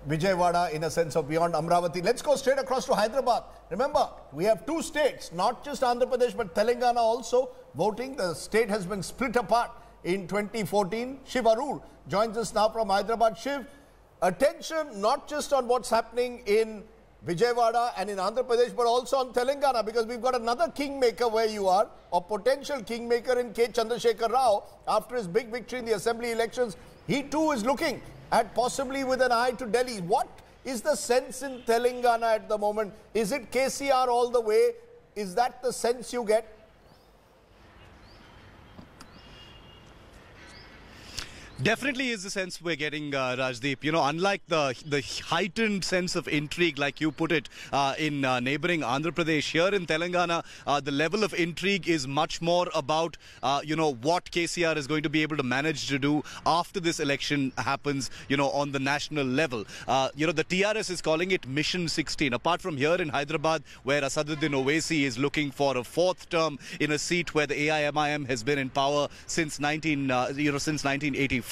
Vijayawada in a sense of beyond Amravati. Let's go straight across to Hyderabad. Remember, we have two states, not just Andhra Pradesh but Telangana also voting. The state has been split apart in 2014. Shiv Arur joins us now from Hyderabad. Shiv, attention not just on what's happening in Vijayawada and in Andhra Pradesh but also on Telangana, because we've got another kingmaker where you are, or potential kingmaker in K. Chandrasekhar Rao. After his big victory in the assembly elections, he too is looking at possibly with an eye to Delhi. What is the sense in Telangana at the moment? Is it KCR all the way? Is that the sense you get? Definitely is the sense we're getting, Rajdeep. You know, unlike the heightened sense of intrigue, like you put it, in neighboring Andhra Pradesh, here in Telangana, the level of intrigue is much more about, you know, what KCR is going to be able to manage to do after this election happens, you know, on the national level. You know, the TRS is calling it Mission 16. Apart from here in Hyderabad, where Asaduddin Owaisi is looking for a fourth term in a seat where the AIMIM has been in power since 1984.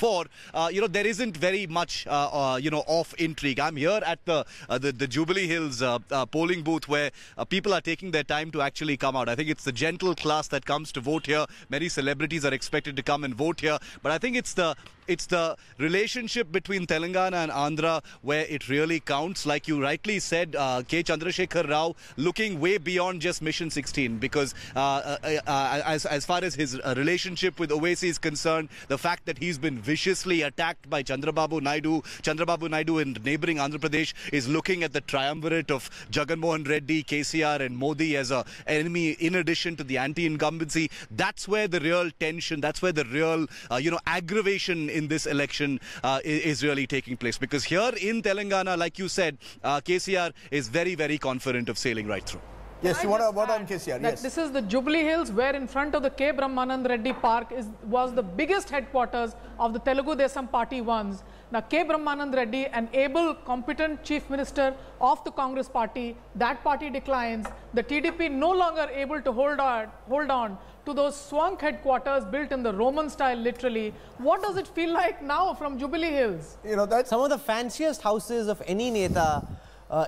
You know, there isn't very much, you know, of intrigue. I'm here at the Jubilee Hills polling booth where people are taking their time to actually come out. I think it's the gentle class that comes to vote here. Many celebrities are expected to come and vote here. But I think it's the relationship between Telangana and Andhra where it really counts. Like you rightly said, K. Chandrasekhar Rao looking way beyond just Mission 16, because as far as his relationship with Owaisi is concerned, the fact that he's been viciously attacked by Chandrababu Naidu in neighboring Andhra Pradesh is looking at the triumvirate of Jagan Mohan Reddy, KCR and Modi as an enemy in addition to the anti-incumbency. That's where the real tension, that's where the real, you know, aggravation in this election is really taking place. Because here in Telangana, like you said, KCR is very, very confident of sailing right through. Yes, you want to word on KCR? Yes. This is the Jubilee Hills, where in front of the K. Brahmanand Reddy Park was the biggest headquarters of the Telugu Desam party once. Now, K. Brahmanand Reddy, an able, competent chief minister of the Congress party, that party declines. The TDP no longer able to hold on to those swank headquarters built in the Roman style, literally. What does it feel like now from Jubilee Hills? You know, that's some of the fanciest houses of any neta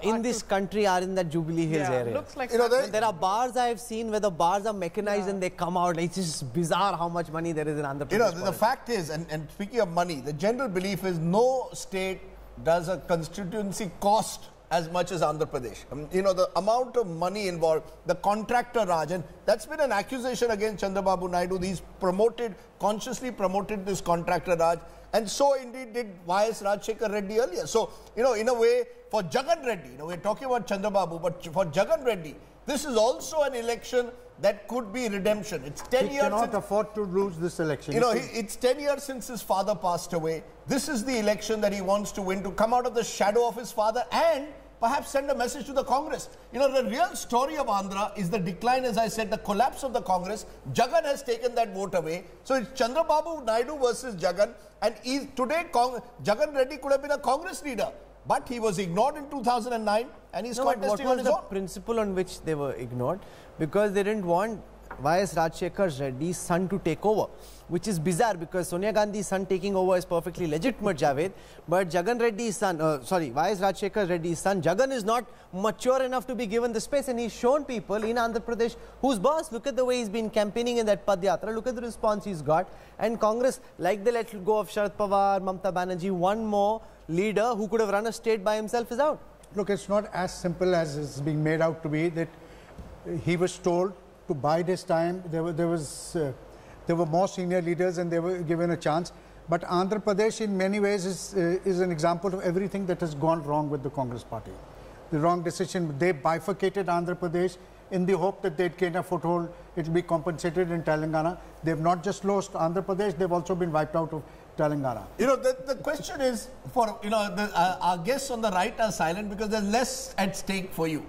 in this country are in that Jubilee Hills area. Looks like, you know, there are bars I've seen where the bars are mechanized and they come out. Like, it's just bizarre how much money there is in Andhra Pradesh. You know, the fact is, and speaking of money, the general belief is no state does a constituency cost as much as Andhra Pradesh. You know, the amount of money involved, the contractor Raj, and that's been an accusation against Chandrababu Naidu. He's consciously promoted this contractor Raj, and so indeed did YS Rajshekar Reddy earlier. So, you know, in a way, for Jagan Reddy, you know, we're talking about Chandrababu, but for Jagan Reddy, this is also an election that could be redemption. It's 10 years. He cannot afford to lose this election. You know, it's 10 years since his father passed away. This is the election that he wants to win, to come out of the shadow of his father and perhaps send a message to the Congress. You know, the real story of Andhra is the decline, as I said, the collapse of the Congress. Jagan has taken that vote away. So it's Chandrababu Naidu versus Jagan. And today, Jagan Reddy could have been a Congress leader. But he was ignored in 2009 and he's contesting on his own. What was the principle on which they were ignored? Because they didn't want YS Rajshekar Reddy's son to take over, which is bizarre because Sonia Gandhi's son taking over is perfectly legitimate, Javed. But Jagan Reddy's son, YS Rajshekar Reddy's son, Jagan is not mature enough to be given the space, and he's shown people in Andhra Pradesh whose boss, look at the way he's been campaigning in that Padyatra, look at the response he's got. And Congress, like they let go of Sharad Pawar, Mamta Banerjee, one more leader who could have run a state by himself is out. Look, it's not as simple as it's being made out to be that he was told to bide his time. There were more senior leaders and they were given a chance. But Andhra Pradesh in many ways is an example of everything that has gone wrong with the Congress party. The wrong decision. They bifurcated Andhra Pradesh in the hope that they'd gain a foothold, it will be compensated in Telangana. They've not just lost Andhra Pradesh, they've also been wiped out of Telangana. You know, the question is, for, you know, our guests on the right are silent because there's less at stake for you.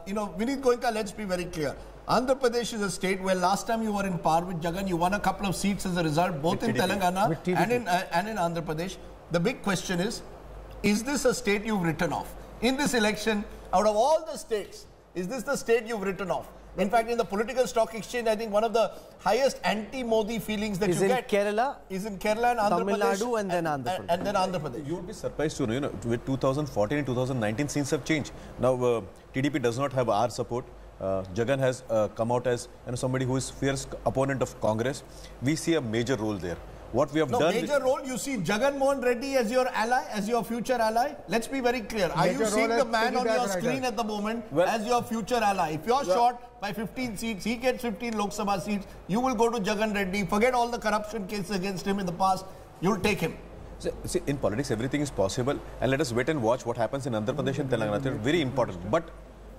You know, Vineet Goenka, let's be very clear. Andhra Pradesh is a state where last time you were in par with Jagan, you won a couple of seats as a result, both in Telangana and in Andhra Pradesh. The big question is this a state you've written off? In this election, out of all the states, is this the state you've written off? In fact, in the political stock exchange, I think one of the highest anti-Modi feelings that is you in get Kerala, is in Kerala and Andhra Tamil Pradesh. Nadu and then Andhra Pradesh. And then Andhra Pradesh. You would be surprised to know, with 2014 and 2019, things have changed. Now, TDP does not have our support. Jagan has come out as somebody who is fierce opponent of Congress. We see a major role there. What we have done... major role, you see Jagan Mohan Reddy as your ally, as your future ally? Let's be very clear. Are you seeing the man on your screen at the moment as your future ally? If you're short by 15 seats, he gets 15 Lok Sabha seats, you will go to Jagan Reddy, forget all the corruption cases against him in the past, you'll take him. See, in politics, everything is possible, and let us wait and watch what happens in Andhra Pradesh and Telangana. They're very important. But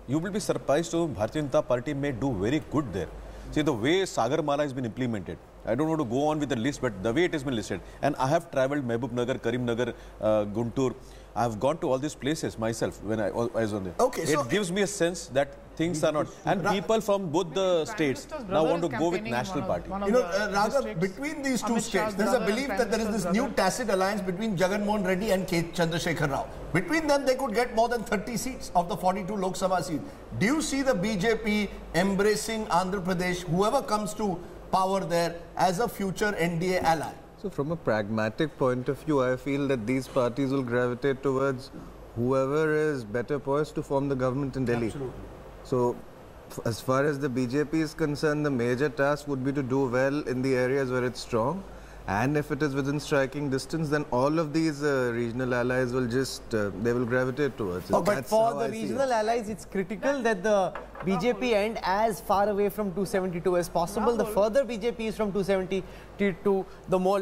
you will be surprised to Bharatiya Janata Party may do very good there. See, the way Sagar Mala has been implemented, I don't want to go on with the list, but the way it has been listed, and I have travelled Mehboob Nagar, Karim Nagar, Guntur. I have gone to all these places myself when I was on there. Okay, it gives me a sense that things are not, and people from both the states now want to go with National Party. Raghav, between these two states, there is a belief that there is this new tacit alliance between Jagan Mohan Reddy and Chandrasekhar Rao. Between them, they could get more than 30 seats of the 42 Lok Sabha seats. Do you see the BJP embracing Andhra Pradesh, whoever comes to power there, as a future NDA ally? So from a pragmatic point of view, I feel that these parties will gravitate towards whoever is better poised to form the government in Delhi. Absolutely. So as far as the BJP is concerned, the major task would be to do well in the areas where it's strong. And if it is within striking distance, then all of these regional allies will just, they will gravitate towards it. But for the regional allies, it's critical that the BJP end as far away from 272 as possible. The further BJP is from 272, the more